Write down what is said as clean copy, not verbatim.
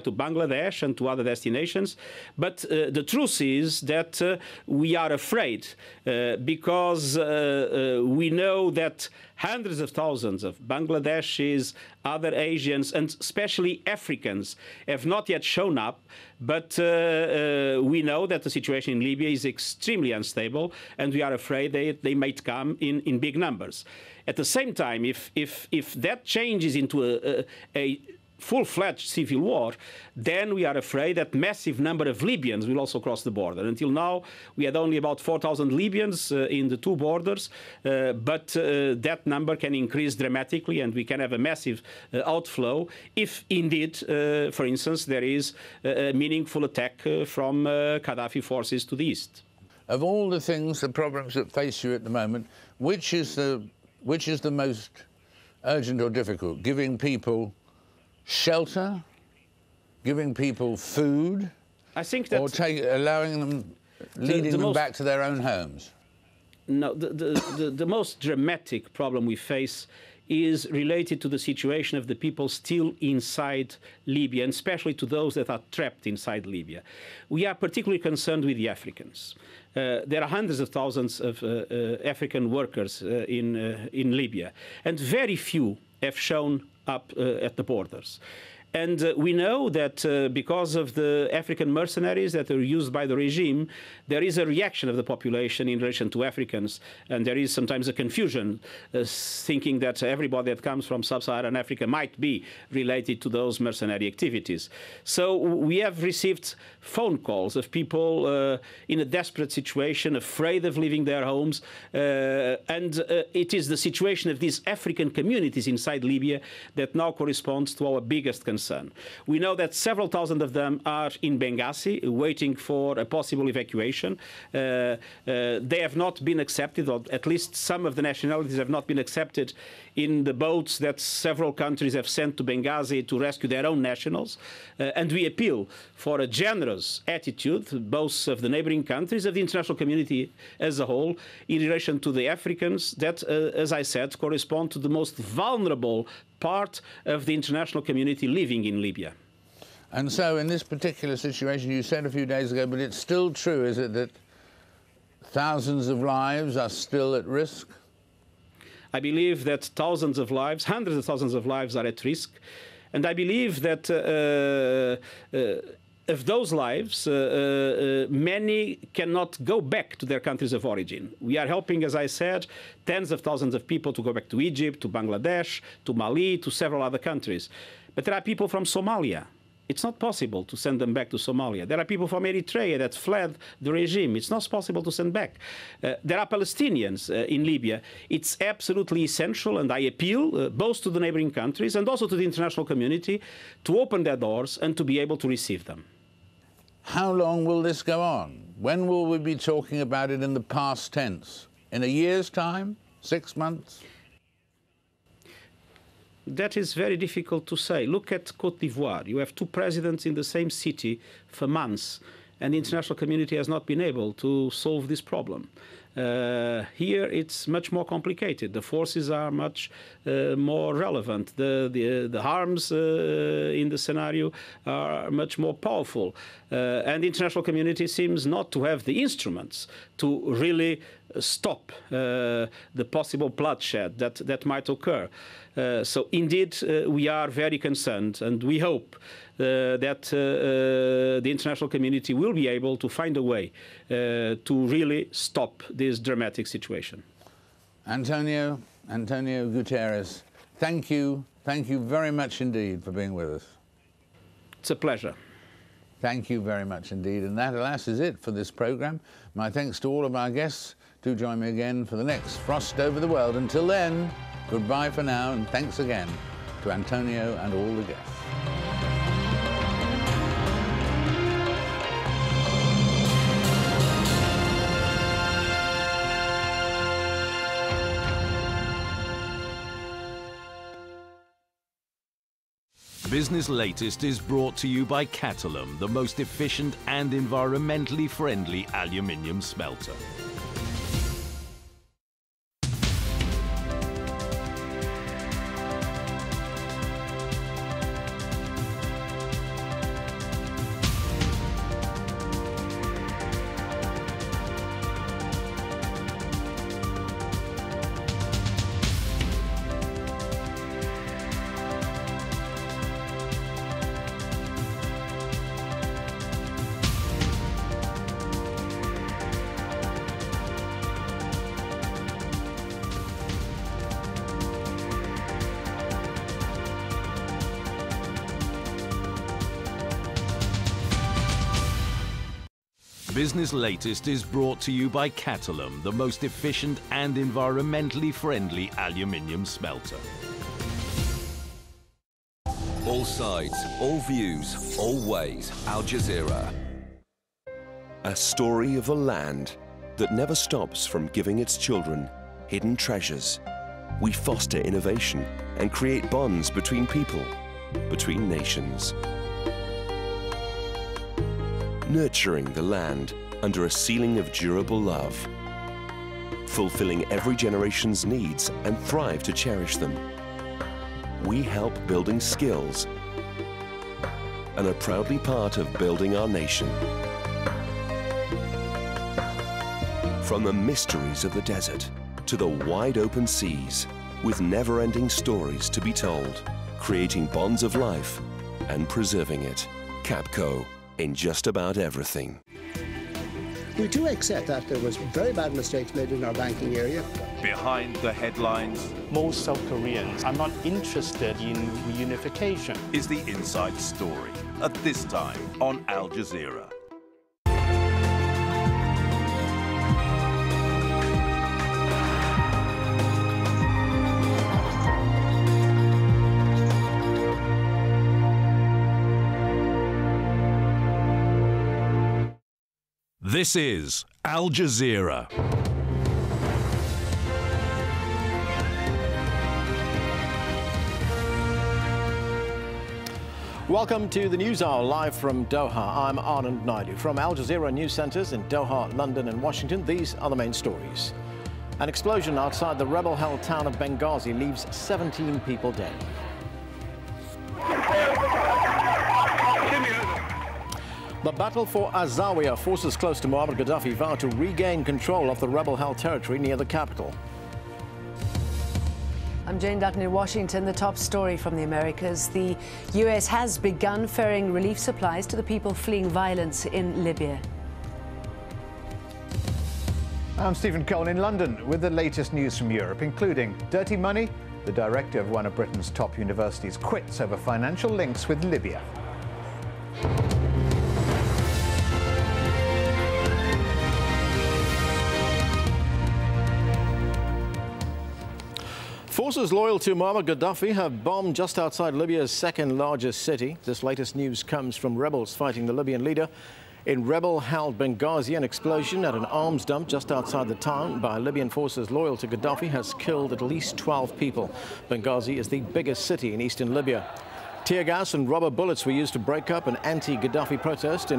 to Bangladesh and to other destinations. But the truth is that we are afraid because we know that hundreds of thousands of Bangladeshis, other Asians, and especially Africans have not yet shown up. But we know that the situation in Libya is extremely unstable, and we are afraid they might come in big numbers. At the same time, if that changes into a full-fledged civil war, then we are afraid that massive number of Libyans will also cross the border. Until now, we had only about 4,000 Libyans in the two borders, but that number can increase dramatically, and we can have a massive outflow if indeed, for instance, there is a meaningful attack from Gaddafi forces to the east. Of all the things, the problems that face you at the moment, which is the most urgent or difficult? Giving people shelter, giving people food, I think that, or allowing them, leading them back to their own homes? No, the most dramatic problem we face is related to the situation of the people still inside Libya, and especially to those that are trapped inside Libya. We are particularly concerned with the Africans. There are hundreds of thousands of African workers in Libya, and very few have shown up at the borders. And we know that because of the African mercenaries that are used by the regime, there is a reaction of the population in relation to Africans. And there is sometimes a confusion, thinking that everybody that comes from sub-Saharan Africa might be related to those mercenary activities. So we have received phone calls of people in a desperate situation, afraid of leaving their homes. And it is the situation of these African communities inside Libya that now corresponds to our biggest concern. We know that several thousand of them are in Benghazi waiting for a possible evacuation. They have not been accepted, or at least some of the nationalities have not been accepted in the boats that several countries have sent to Benghazi to rescue their own nationals. And we appeal for a generous attitude, both of the neighboring countries, of the international community as a whole, in relation to the Africans that, as I said, correspond to the most vulnerable part of the international community living in Libya. And so in this particular situation, you said a few days ago, but it's still true, is it, that thousands of lives are still at risk? I believe that thousands of lives, hundreds of thousands of lives are at risk. And I believe that of those lives, many cannot go back to their countries of origin. We are helping, as I said, tens of thousands of people to go back to Egypt, to Bangladesh, to Mali, to several other countries. But there are people from Somalia. It's not possible to send them back to Somalia. There are people from Eritrea that fled the regime. It's not possible to send back. There are Palestinians in Libya. It's absolutely essential, and I appeal both to the neighboring countries and also to the international community to open their doors and to be able to receive them. How long will this go on? When will we be talking about it in the past tense? In a year's time? 6 months? That is very difficult to say. Look at Côte d'Ivoire. You have two presidents in the same city for months, and the international community has not been able to solve this problem. Here it's much more complicated. The forces are much more relevant. The harms in the scenario are much more powerful. And the international community seems not to have the instruments to really stop the possible bloodshed that might occur. So indeed, we are very concerned, and we hope that the international community will be able to find a way to really stop this dramatic situation. Antonio Guterres, thank you very much indeed for being with us. It's a pleasure. Thank you very much indeed. And that, alas, is it for this programme. My thanks to all of our guests. Do join me again for the next Frost Over the World. Until then, goodbye for now, and thanks again to Antonio and all the guests. Business Latest is brought to you by Catalum, the most efficient and environmentally friendly aluminium smelter. Business Latest is brought to you by Catalum, the most efficient and environmentally friendly aluminium smelter. All sides, all views, all ways. Al Jazeera. A story of a land that never stops from giving its children hidden treasures. We foster innovation and create bonds between people, between nations. Nurturing the land under a ceiling of durable love. Fulfilling every generation's needs and thrive to cherish them. We help building skills and are proudly part of building our nation. From the mysteries of the desert to the wide open seas, with never-ending stories to be told, creating bonds of life and preserving it. Capco, in just about everything. We do accept that there was very bad mistakes made in our banking area. Behind the headlines most South Koreans are not interested in reunification. is the inside story, at this time on Al Jazeera. This is Al Jazeera. Welcome to the News Hour, live from Doha. I'm Anand Naidu. From Al Jazeera news centres in Doha, London and Washington, these are the main stories. An explosion outside the rebel-held town of Benghazi leaves 17 people dead. The battle for Azawiyah, forces close to Muammar Gaddafi vow to regain control of the rebel-held territory near the capital. I'm Jane Dutton in Washington. The top story from the Americas. The U.S. has begun ferrying relief supplies to the people fleeing violence in Libya. I'm Stephen Cohen in London with the latest news from Europe, including dirty money. The director of one of Britain's top universities quits over financial links with Libya. Forces loyal to Muammar Gaddafi have bombed just outside Libya's second largest city. This latest news comes from rebels fighting the Libyan leader. In rebel-held Benghazi, an explosion at an arms dump just outside the town by Libyan forces loyal to Gaddafi has killed at least 12 people. Benghazi is the biggest city in eastern Libya. Tear gas and rubber bullets were used to break up an anti-Gaddafi protest in